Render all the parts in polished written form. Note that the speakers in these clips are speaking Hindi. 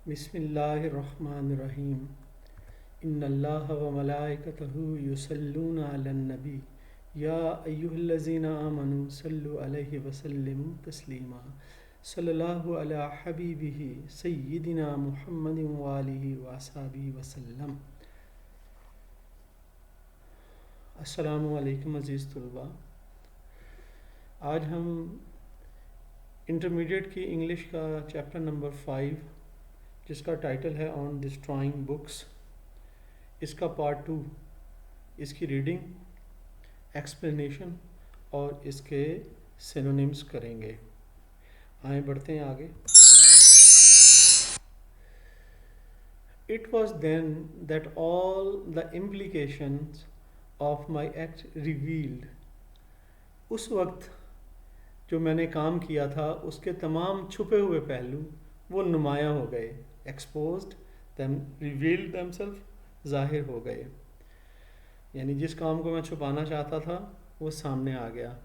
बिस्मिल्लाहिर्रहमानिर्रहीम। इन्नल्लाह व मलाइकतहु युसल्लूना अलन नबी या अय्युहल्लज़ीना आमनु सल्लु अलैहि व सल्लिमु तस्लीमा। सल्लल्लाहु अला हबीबिही सय्यिदिना मुहम्मदिन व आलिहि व अस्हाबिहि वसल्लम। अस्सलामु अलैकुम अज़ीज़ तुलबा। आज हम इंटरमीडिएट की इंग्लिश का चैप्टर नंबर 5 जिसका टाइटल है ऑन डिस्ट्रॉइंग बुक्स, इसका पार्ट 2, इसकी रीडिंग, एक्सप्लेनेशन और इसके सिनोनिम्स करेंगे। आए बढ़ते हैं आगे। It was then that all the implications of my act revealed. उस वक्त जो मैंने काम किया था उसके तमाम छुपे हुए पहलू वो नुमायाँ हो गए। एक्सपोज्ड दैम, रिवील्ड देमसेल्फ, ज़ाहिर हो गए। यानी जिस काम को मैं छुपाना चाहता था वो सामने आ गया।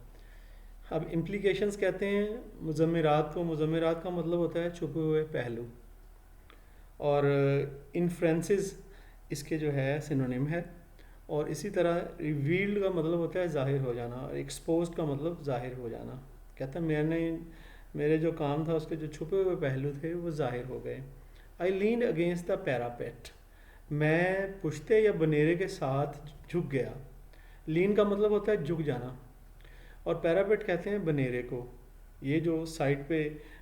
अब इम्प्लीकेशंस कहते हैं मुज़म्मिरात को। मुज़म्मिरात का मतलब होता है छुपे हुए पहलू, और इन्फ्रेंसेस इसके जो है सिनोनिम है। और इसी तरह रिवील्ड का मतलब होता है ज़ाहिर हो जाना, और एक्सपोज्ड का मतलब ज़ाहिर हो जाना। कहता है मेरे जो काम था उसके जो छुपे हुए पहलू थे वो ज़ाहिर हो गए। आई लीन्ड अगेंस्ट द पैरापेट। मैं पुश्ते या बनेरे के साथ झुक गया। लीन का मतलब होता है झुक जाना, और पैरापेट कहते हैं बनेरे को। ये जो साइड पे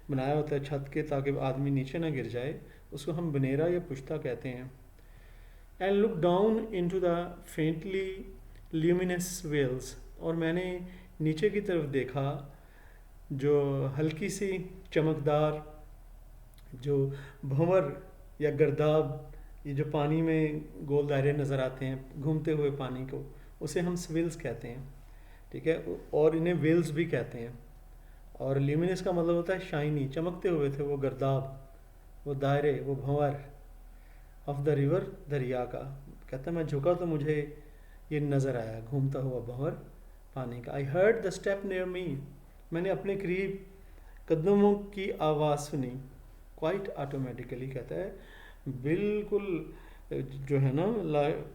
बनाया होता है छत के ताकि आदमी नीचे ना गिर जाए, उसको हम बनेरा या पुश्ता कहते हैं। And look down into the faintly luminous wells. और मैंने नीचे की तरफ देखा जो हल्की सी चमकदार जो भंवर या गर्दाब, ये जो पानी में गोल दायरे नज़र आते हैं घूमते हुए पानी को, उसे हम स्विल्स कहते हैं। ठीक है, और इन्हें वेल्स भी कहते हैं। और ल्यूमिनस का मतलब होता है शाइनी, चमकते हुए थे वो गर्दाब, वो दायरे, वो भंवर ऑफ द रिवर, दरिया का। कहता है मैं झुका तो मुझे ये नज़र आया घूमता हुआ भंवर पानी का। I heard the step near me. मैंने अपने करीब कदमों की आवाज़ सुनी। क्वाइट ऑटोमेटिकली, कहता है बिल्कुल जो है ना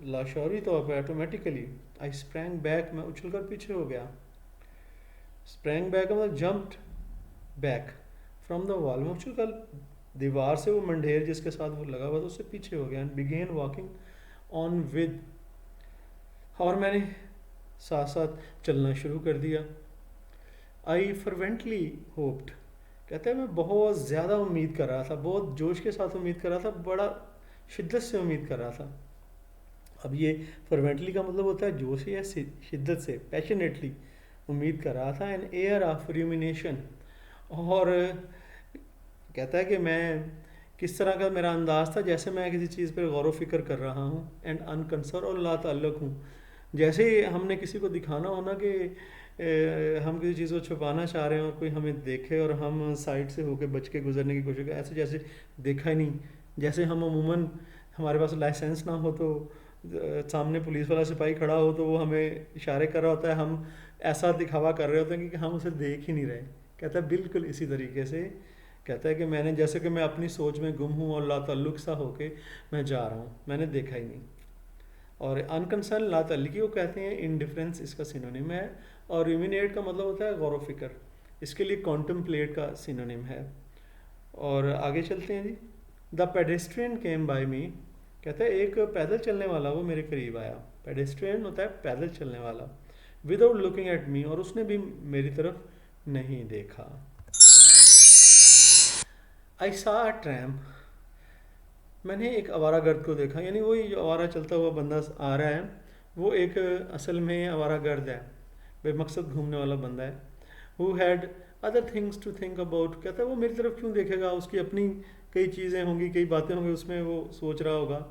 लाशौरी तौर पर ऑटोमेटिकली। आई स्प्रैंग बैक, मैं उछलकर पीछे हो गया। स्प्रैंग बैक मतलब jumped back from the wall. मैं उछलकर दीवार से, वो मंडेर जिसके साथ वो लगा हुआ था उससे पीछे हो गया। And began walking on with, और मैंने साथ साथ चलना शुरू कर दिया। आई फर्वेंटली होप्ड, कहते हैं मैं बहुत ज़्यादा उम्मीद कर रहा था, बहुत जोश के साथ उम्मीद कर रहा था, बड़ा शिद्दत से उम्मीद कर रहा था। अब ये फर्वेंटली का मतलब होता है जोश या शिद्दत से, पैशनेटली उम्मीद कर रहा था। एन एयर ऑफ रूमिनेशन, और कहता है कि मैं किस तरह का मेरा अंदाज़ था, जैसे मैं किसी चीज़ पर गौर व फिक्र कर रहा हूँ। एंड अनकंसर, और ला ताल्लुक़ हूँ। जैसे हमने किसी को दिखाना हो ना कि हम किसी चीज़ को छुपाना चाह रहे हैं और कोई हमें देखे और हम साइड से होकर बच के गुजरने की कोशिश करें, ऐसे जैसे देखा ही नहीं। जैसे हम अमूमन हमारे पास लाइसेंस ना हो तो सामने पुलिस वाला सिपाही खड़ा हो तो वो हमें इशारे कर रहा होता है, हम ऐसा दिखावा कर रहे होते हैं कि हम उसे देख ही नहीं रहे। कहता है बिल्कुल इसी तरीके से, कहता है कि मैंने जैसे कि मैं अपनी सोच में गुम हूँ और लाताल्लुक़ सा होके मैं जा रहा हूँ, मैंने देखा ही नहीं। और अनकंसर्न, लाताल्लुक़ी को कहते हैं इंडिफरेंस, इसका सिनोनिम है। और रूमिनेट का मतलब होता है गौर व फिक्र, इसके लिए कॉन्टम्पलेट का सिनोनिम है। और आगे चलते हैं जी। द पेडेस्ट्रियन केम बाय मी, कहता है एक पैदल चलने वाला वो मेरे करीब आया। पेडेस्ट्रियन होता है पैदल चलने वाला। विदाउट लुकिंग एट मी, और उसने भी मेरी तरफ नहीं देखा। आई सा अ ट्रैम, मैंने एक आवारागर्द को देखा। यानी वही जो आवारा चलता हुआ बंदा आ रहा है वो एक असल में आवारागर्द है, बेमकसद घूमने वाला बंदा है। Who had other things to think about, कहता है वो मेरी तरफ क्यों देखेगा, उसकी अपनी कई चीज़ें होंगी, कई बातें होंगी, उसमें वो सोच रहा होगा।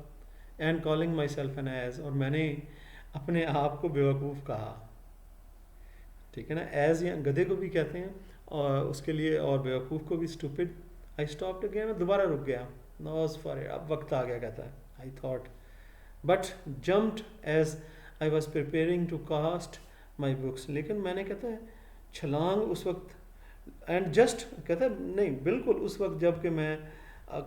And calling myself an ass, और मैंने अपने आप को बेवकूफ़ कहा। ठीक है ना, एज या गधे को भी कहते हैं और उसके लिए, और बेवकूफ़ को भी स्टूपिड। आई स्टॉप्ड अगेन, मैं दोबारा रुक गया। नॉज फॉर इट, अब वक्त आ गया, कहता है। I thought but jumped as I was preparing to cast my books, लेकिन मैंने, कहता है, छलांग उस वक्त, एंड जस्ट, कहता है नहीं बिल्कुल उस वक्त जब कि मैं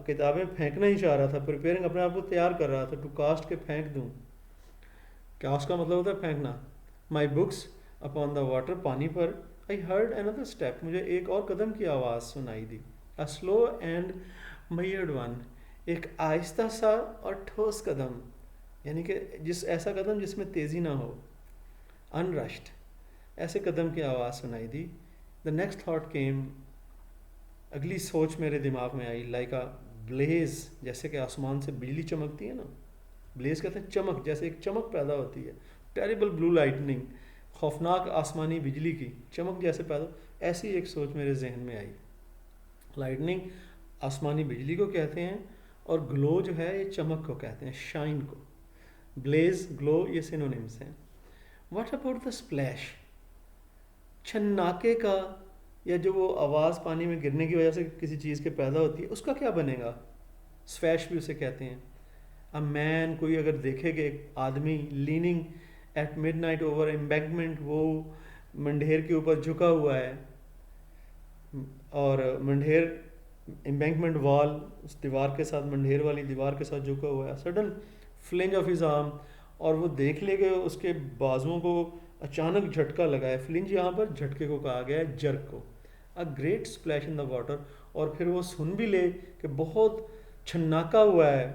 किताबें फेंकना ही चाह रहा था, प्रिपेयरिंग, अपने आप को तैयार कर रहा था टू कास्ट, के फेंक दूँ। कास्ट का मतलब होता है फेंकना। My books upon the water, पानी पर। आई हर्ड अनदर स्टेप, मुझे एक और कदम की आवाज़ सुनाई दी। A slow and measured one, एक आहिस्ता सा और ठोस कदम, यानी कि जिस ऐसा कदम जिसमें तेज़ी ना हो, अनरश्ड, ऐसे कदम की आवाज़ सुनाई दी। द नेक्स्ट थॉट केम, अगली सोच मेरे दिमाग में आई, लाइक अ ब्लेज, जैसे कि आसमान से बिजली चमकती है ना, ब्लेज कहते हैं चमक, जैसे एक चमक पैदा होती है, टेरिबल ब्लू लाइटनिंग, खौफनाक आसमानी बिजली की चमक जैसे पैदा, ऐसी एक सोच मेरे जहन में आई। लाइटनिंग आसमानी बिजली को कहते हैं, और ग्लो जो है ये चमक को कहते हैं, शाइन को। ब्लेज, ग्लो, ये सिनोनिम्स हैं। व्हाट अबाउट द स्प्लैश, छन्नाके का, या जो वो आवाज़ पानी में गिरने की वजह से किसी चीज़ के पैदा होती है, उसका क्या बनेगा? स्वैश भी उसे कहते हैं। अ मैन, कोई अगर देखेगा एक आदमी, leaning at midnight over embankment, वो मंढेर के ऊपर झुका हुआ है, और मंढेर एम्बैंकमेंट वॉल, उस दीवार के साथ, मंढेर वाली दीवार के साथ झुका हुआ है। सडन फ्लिंज ऑफ हिज आर्म, और वो देख लेगा उसके बाजुओं को अचानक झटका लगा है। फ्लिंज यहाँ पर झटके को कहा गया है, जर्क को। A great splash in the water, और फिर वो सुन भी ले कि बहुत छन्नाका हुआ है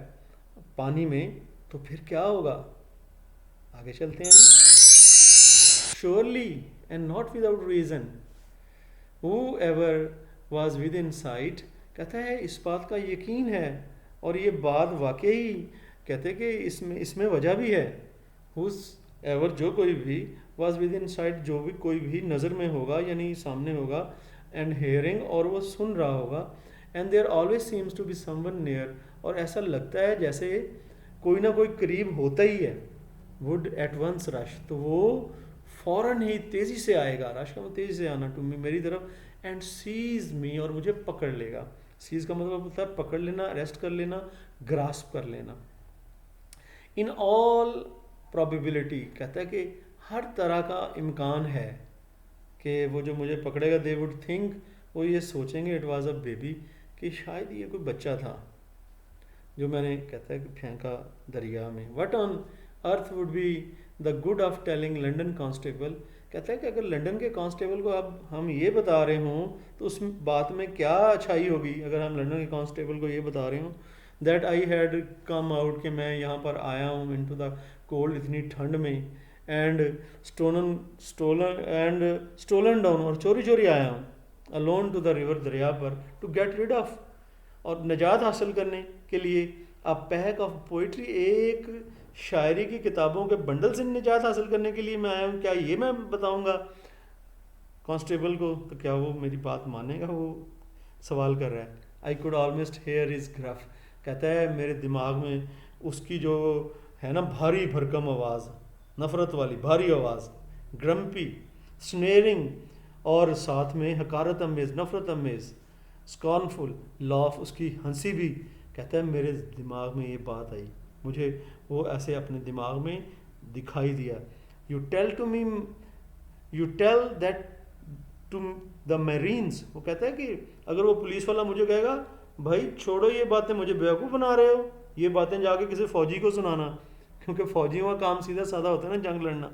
पानी में, तो फिर क्या होगा? आगे चलते हैं। Surely and not without reason, whoever was within sight, कहता है इस बात का यकीन है, और ये बात वाकई, कहते कि इसमें वजह भी है। whoever, जो कोई भी, was within sight, जो भी कोई भी नज़र में होगा, यानी सामने होगा, and hearing, और वो सुन रहा होगा, and there always seems to be someone near, और ऐसा लगता है जैसे कोई ना कोई करीब होता ही है। would at once rush, तो वो फ़ौरन ही तेज़ी से आएगा, रश का मतलब तेज़ी से आना, टू मी, मेरी तरफ, एंड सीज मी, और मुझे पकड़ लेगा। सीज का मतलब होता है पकड़ लेना, अरेस्ट कर लेना, ग्रास्प कर लेना। इन ऑल प्रोबेबिलिटी, कहता है कि हर तरह का इम्कान है कि वो जो मुझे पकड़ेगा, दे वुड थिंक, वो ये सोचेंगे, इट वाज अ बेबी, कि शायद ये कोई बच्चा था जो मैंने, कहता है कि फेंका दरिया में। What on earth would be the good of telling London constable, कहता है कि अगर लंदन के कांस्टेबल को अब हम ये बता रहे हों, तो उस बात में क्या अच्छाई होगी अगर हम लंदन के कांस्टेबल को ये बता रहे हों, that I had come out, कि मैं यहाँ पर आया हूँ, इनटू द कोल्ड, इतनी ठंड में, एंड स्टोलन डाउन, और चोरी चोरी आया हूँ, अलोन टू द रिवर, दरिया पर, टू गेट रिड ऑफ, और निजात हासिल करने के लिए, अ पैक ऑफ पोइट्री, एक शायरी की किताबों के बंडल से निजात हासिल करने के लिए मैं आया हूँ। क्या ये मैं बताऊँगा कांस्टेबल को, तो क्या वो मेरी बात मानेगा? वो सवाल कर रहा है। I could almost here is gruff, कहता है मेरे दिमाग में उसकी जो है ना भारी भरकम आवाज़, नफ़रत वाली भारी आवाज़, ग्रम्पी, स्नेरिंग, और साथ में हकारत अमेज, नफ़रत अमेज, स्कॉर्नफुल लॉफ, उसकी हंसी भी। कहता है मेरे दिमाग में ये बात आई, मुझे वो ऐसे अपने दिमाग में दिखाई दिया। You tell that to the marines, वो कहता है कि अगर वो पुलिस वाला मुझे कहेगा भाई छोड़ो ये बातें, मुझे बेवकूफ़ बना रहे हो, ये बातें जाके किसी फ़ौजी को सुनाना, क्योंकि फ़ौजियों का काम सीधा साधा होता है ना, जंग लड़ना,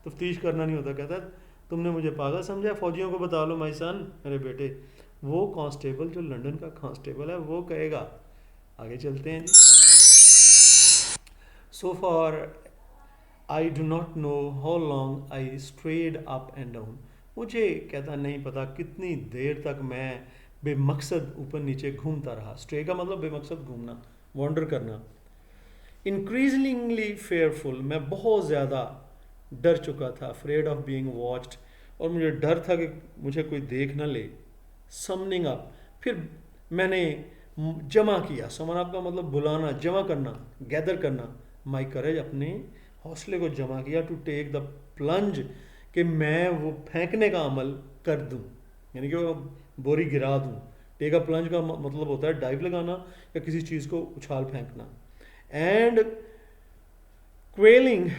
तफ्तीश करना नहीं होता। कहता है तुमने मुझे पागल समझा, फ़ौजियों को बता लो माई सन, मेरे बेटे। वो कांस्टेबल जो लंदन का कांस्टेबल है वो कहेगा। आगे चलते हैं जी। So for I do not know how long I strayed up and down, मुझे कहता नहीं पता कितनी देर तक मैं बेमकसद ऊपर नीचे घूमता रहा। स्ट्रे का मतलब बेमकसद घूमना, वॉन्डर करना। इंक्रीजिंगली फेयरफुल, मैं बहुत ज़्यादा डर चुका था, अफ्रेड ऑफ बीइंग वॉच्ड, और मुझे डर था कि मुझे कोई देख ना ले। समनिंग अप, फिर मैंने जमा किया, समन अप का मतलब बुलाना, जमा करना, गैदर करना, माई करेज, अपने हौसले को जमा किया, टू टेक द प्लंज, कि मैं वो फेंकने का अमल कर दूं, यानी कि वो बोरी गिरा दूं। टेक अ प्लंज का मतलब होता है डाइव लगाना या किसी चीज़ को उछाल फेंकना। एंड क्वेलिंग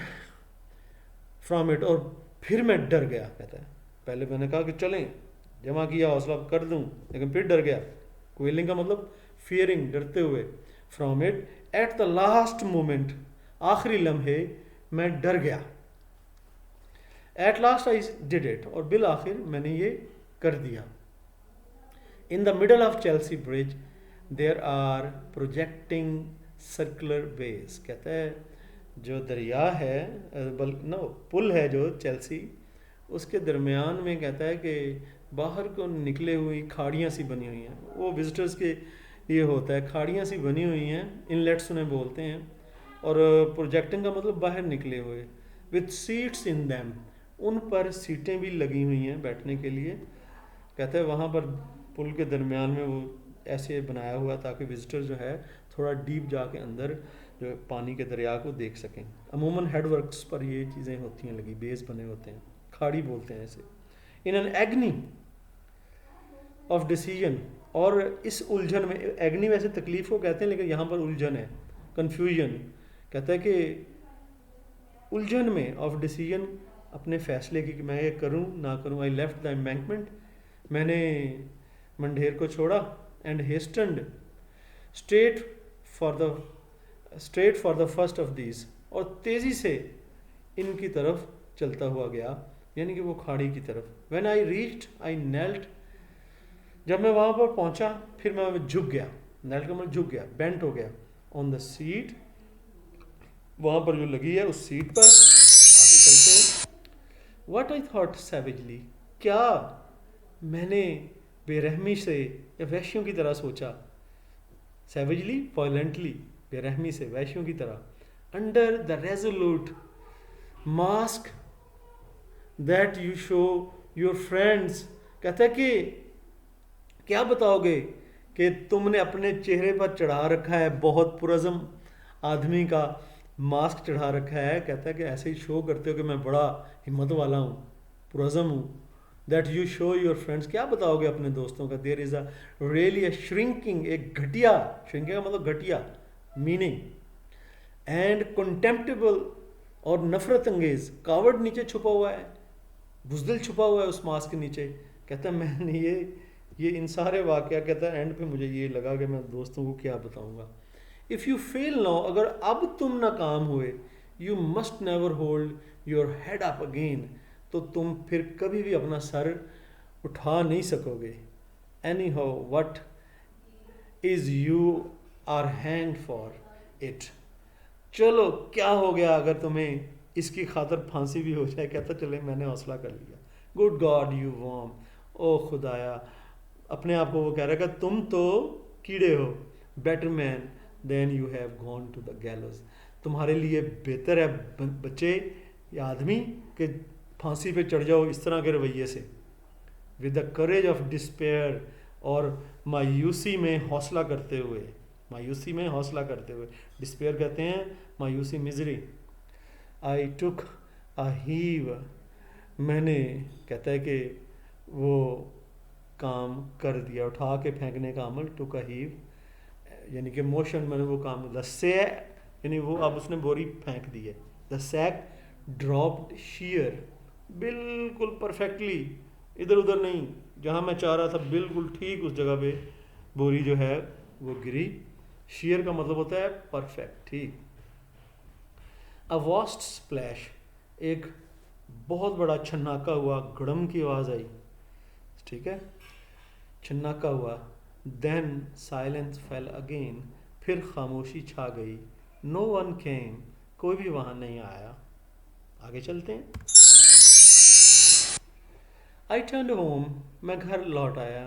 फ्रॉम इट, और फिर मैं डर गया। कहता है पहले मैंने कहा कि चलें, जमा किया, हौसला कर दूं, लेकिन फिर डर गया। क्वेलिंग का मतलब fearing, डरते हुए, from it. At the last moment, आखिरी लम्हे मैं डर गया. At last I did it, और बिल आखिर मैंने ये कर दिया. In the middle of Chelsea Bridge, there are projecting circular bays. कहता है जो दरिया है, पुल है जो चेल्सी, उसके दरमियान में कहता है कि बाहर को निकले हुई खाड़ियाँ सी बनी हुई हैं. वो विजिटर्स के ये होता है, खाड़ियाँ सी बनी हुई हैं, इनलेट्स उन्हें बोलते हैं. और प्रोजेक्टिंग का मतलब बाहर निकले हुए. विथ सीट्स इन दैम, उन पर सीटें भी लगी हुई हैं बैठने के लिए. कहते हैं वहाँ पर पुल के दरमियान में वो ऐसे बनाया हुआ ताकि विजिटर जो है थोड़ा डीप जाके अंदर जो पानी के दरिया को देख सकें. अमूमन हेडवर्क्स पर ये चीज़ें होती हैं लगी, बेस बने होते हैं, खाड़ी बोलते हैं ऐसे. इन एन एग्नी ऑफ डिसीजन, और इस उलझन में, एग्नी वैसे तकलीफ को कहते हैं लेकिन यहाँ पर उलझन है, कन्फ्यूजन. कहता है कि उलझन में ऑफ डिसीजन, अपने फैसले की कि मैं ये करूँ ना करूँ. आई लेफ्ट द एम्बैंकमेंट, मैंने मंढेर को छोड़ा. And hastened straight for the first of these, और तेज़ी से इनकी तरफ चलता हुआ गया, यानी कि वो खाड़ी की तरफ. When I reached I knelt, जब मैं वहाँ पर पहुँचा फिर मैं झुक गया. नेल्ट का मतलब झुक गया, बेंट हो गया. ऑन द सीट, वहाँ पर जो लगी है उस सीट पर. आगे चलते हैं. वट आई थॉट सैवेजली, क्या मैंने बेरहमी से या वैश्यों की तरह सोचा. सैवेजली, वायलेंटली, बेरहमी से, वैश्यों की तरह. Under the resolute mask that you show your friends. कहता है कि क्या बताओगे कि तुमने अपने चेहरे पर चढ़ा रखा है, बहुत पुरज़म आदमी का मास्क चढ़ा रखा है. कहता है कि ऐसे ही शो करते हो कि मैं बड़ा हिम्मत वाला हूँ, पुरज़म हूँ. That you show your friends, क्या बताओगे अपने दोस्तों का. There is a really a shrinking, एक घटिया, श्रिंकिंग का मतलब घटिया मीनिंग. एंड कंटेम्प्टेबल, और नफरत अंगेज. कावड़ नीचे छुपा हुआ है, बुज़दिल छुपा हुआ है उस मास्क के नीचे. कहता है मैंने ये इन सारे वाक़या, कहता है एंड पे मुझे ये लगा कि मैं दोस्तों को क्या बताऊंगा. इफ़ यू फेल नाउ, अगर अब तुम नाकाम हुए, you must never hold your head up again, तो तुम फिर कभी भी अपना सर उठा नहीं सकोगे. Anyhow what is you are hang for it. चलो क्या हो गया अगर तुम्हें इसकी खातर फांसी भी हो जाए. कहता चले मैंने हौसला कर लिया. गुड गॉड यू वॉम, ओ खुदाया, अपने आप को वो कह रहा है कि तुम तो कीड़े हो. Better man than you have gone to the gallows, तुम्हारे लिए बेहतर है बच्चे या आदमी कि फांसी पे चढ़ जाओ इस तरह के रवैये से. With the courage of despair, और मायूसी में हौसला करते हुए, मायूसी में हौसला करते हुए. डिस्पेयर कहते हैं मायूसी, मिजरी. आई टुक अ हीव, मैंने, कहता है कि वो काम कर दिया, उठा के फेंकने का अमल. टुक अ हीव यानी कि मोशन, मैंने वो काम. द से, यानी वो अब उसने बोरी फेंक दी है. द सैक ड्रॉप्ड शीयर, बिल्कुल परफेक्टली, इधर उधर नहीं, जहाँ मैं चाह रहा था बिल्कुल ठीक उस जगह पे बोरी जो है वो गिरी. शीयर का मतलब होता है परफेक्ट, ठीक. अ वास्ट स्प्लैश, एक बहुत बड़ा छन्नाका हुआ, गड़म की आवाज़ आई. ठीक है, छन्नाका हुआ. देन साइलेंस फेल अगेन, फिर खामोशी छा गई. नो वन केम, कोई भी वहाँ नहीं आया. आगे चलते हैं. आई टर्न होम, मैं घर लौट आया.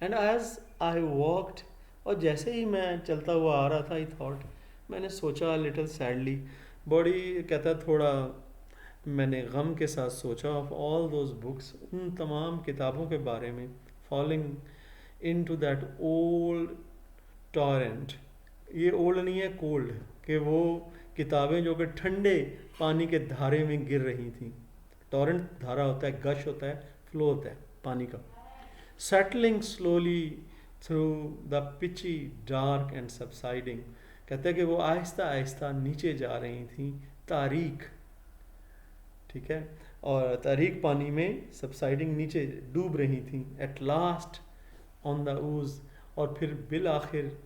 एंड एज आई वॉकड, और जैसे ही मैं चलता हुआ आ रहा था, आई थॉट, मैंने सोचा, लिटिल सैडली, बड़ी, कहता थोड़ा मैंने गम के साथ सोचा, ऑफ ऑल दोज बुक्स, उन तमाम किताबों के बारे में. Falling into that old torrent, ये ओल्ड नहीं है, कोल्ड, कि वो किताबें जो कि ठंडे पानी के धारे में गिर रही थी. टॉरेंट धारा होता है, गश होता है, फ्लो होता है पानी का. Settling slowly through the peachy dark and subsiding, कहते हैं कि वो आहिस्ता आहिस्ता नीचे जा रही थी. तारीख, ठीक है, और तारीख पानी में, सबसाइडिंग नीचे डूब रही थी. एट लास्ट ऑन द ऊज, और फिर बिल आखिर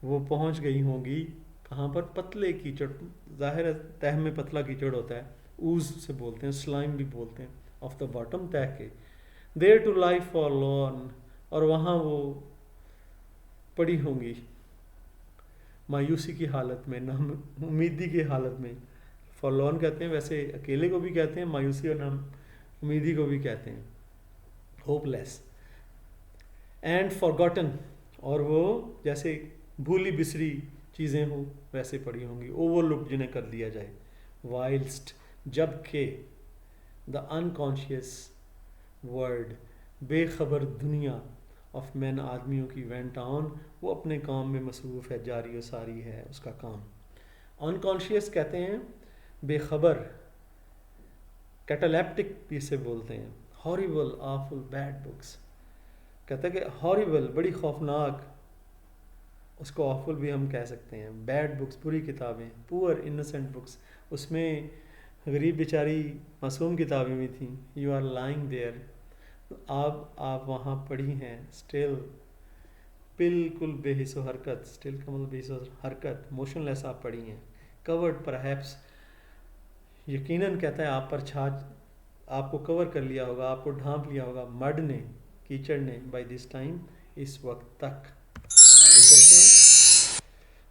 वो पहुंच गई होंगी कहाँ पर, पतले कीचड़, जाहिर है तह में पतला कीचड़ होता है, ऊज से बोलते हैं, स्लाइम भी बोलते हैं, ऑफ द बॉटम तह के, there to life for lawn, और वहाँ वो पड़ी होंगी मायूसी की हालत में, ना उम्मीदी की हालत में। फॉरलॉन कहते हैं, वैसे अकेले को भी कहते हैं मायूसी, और नाम उम्मीदी को भी कहते हैं, होपलेस एंड फॉरगॉटन, और वो जैसे भूली बिसरी चीज़ें हों वैसे पड़ी होंगी, ओवरलुक जिन्हें कर दिया जाए, वाइल्स्ट, जबकि द अनकॉन्शियस वर्ल्ड, बेखबर दुनिया ऑफ मैन, आदमियों की, वेंट ऑन, वो अपने काम में मसरूफ़ है, जारी और सारी है उसका काम। अनकॉन्शियस कहते हैं बेखबर, कैटालेप्टिक भी इसे बोलते हैं, हॉरिबल, आफुल, बैड बुक्स, कहते हैं कि हॉरिबल बड़ी खौफनाक, उसको ऑफुल भी हम कह सकते हैं, बैड बुक्स बुरी किताबें, पुअर इनोसेंट बुक्स, उसमें गरीब बेचारी मासूम किताबें भी थीं, यू आर लाइंग देयर, आप वहाँ पड़ी हैं, स्टिल, बिल्कुल बेहिसो हरकत, स्टिल का मतलब बेहिसो हरकत, मोशनलेस आप पड़ी हैं, कवर्ड परहैप्स, यकीनन कहता है आप पर छाछ, आपको कवर कर लिया होगा, आपको ढांप लिया होगा मड ने, कीचड़ ने, बाय दिस टाइम, इस वक्त तक। आगे चलते हैं,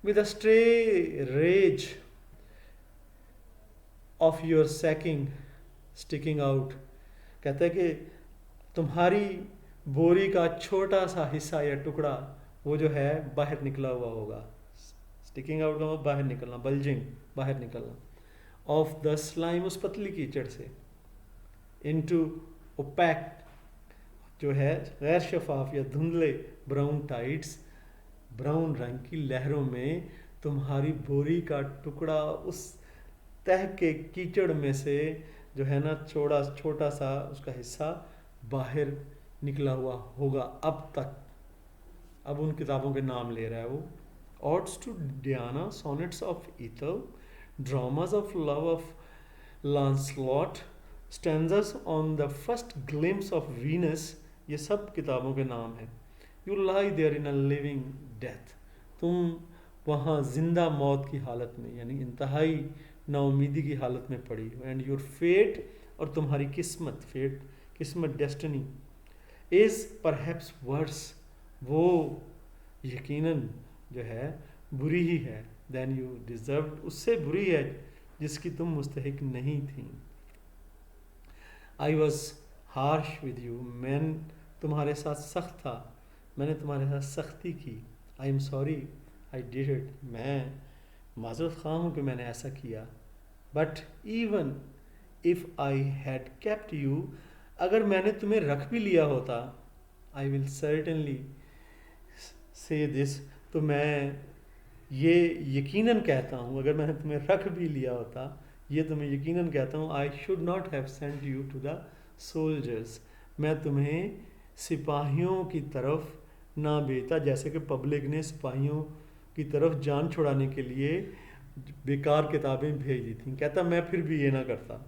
with a stray rage of your sacking sticking out, कहता है कि तुम्हारी बोरी का छोटा सा हिस्सा या टुकड़ा वो जो है बाहर निकला हुआ होगा, स्टिकिंग आउट का मतलब बाहर निकलना, बल्जिंग, बाहर निकलना, ऑफ द स्लाइम, उस पतली कीचड़ से, इनटू ओपैक, जो है गैर शफाफ या धुंधले, ब्राउन टाइड्स, ब्राउन रंग की लहरों में तुम्हारी बोरी का टुकड़ा उस तह के कीचड़ में से जो है ना छोटा छोटा सा उसका हिस्सा बाहर निकला हुआ होगा अब तक। अब उन किताबों के नाम ले रहा है वो, odes to Diana, sonnets of Ethel, dramas of love of Lancelot, stanzas on the first glimpse of Venus, ये सब किताबों के नाम हैं। You lie there in a living death, तुम वहाँ जिंदा मौत की हालत में, यानी इंतहाई नाउमीदी की हालत में पड़ी हो, एंड योर फेट, और तुम्हारी किस्मत, फेट किस्मत, डेस्टिनी, इज़ परहैप्स वर्स, वो यकीनन जो है बुरी ही है, देन यू डिज़र्व, उससे बुरी है जिसकी तुम मुस्तहिक नहीं थी। I was harsh with you, मैं तुम्हारे साथ सख्त था, मैंने तुम्हारे साथ सख्ती की। I am sorry I did it, मैं माजरत ख़्वाह हूँ कि मैंने ऐसा किया। But even if I had kept you, अगर मैंने तुम्हें रख भी लिया होता, आई विल सर्टेनली से दिस, तो मैं ये यकीनन कहता हूँ, अगर मैंने तुम्हें रख भी लिया होता, ये तो मैं यकीनन कहता हूँ, I should not have sent you to the soldiers, मैं तुम्हें सिपाहियों की तरफ ना भेजता, जैसे कि पब्लिक ने सिपाहियों की तरफ जान छुड़ाने के लिए बेकार किताबें भेज दी थी। कहता मैं फिर भी ये ना करता।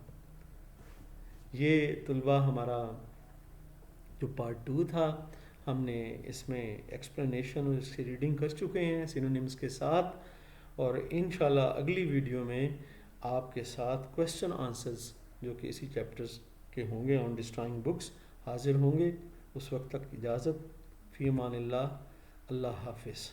ये तुलबा हमारा जो पार्ट 2 था, हमने इसमें एक्सप्लेनेशन और इसकी रीडिंग कर चुके हैं सिनोनिम्स के साथ, और इंशाल्लाह अगली वीडियो में आपके साथ क्वेश्चन आंसर्स जो कि इसी चैप्टर्स के होंगे ऑन डिस्ट्रॉइंग बुक्स हाजिर होंगे। उस वक्त तक इजाज़त, फ़ी अमानिल्लाह, अल्लाह हाफिज़।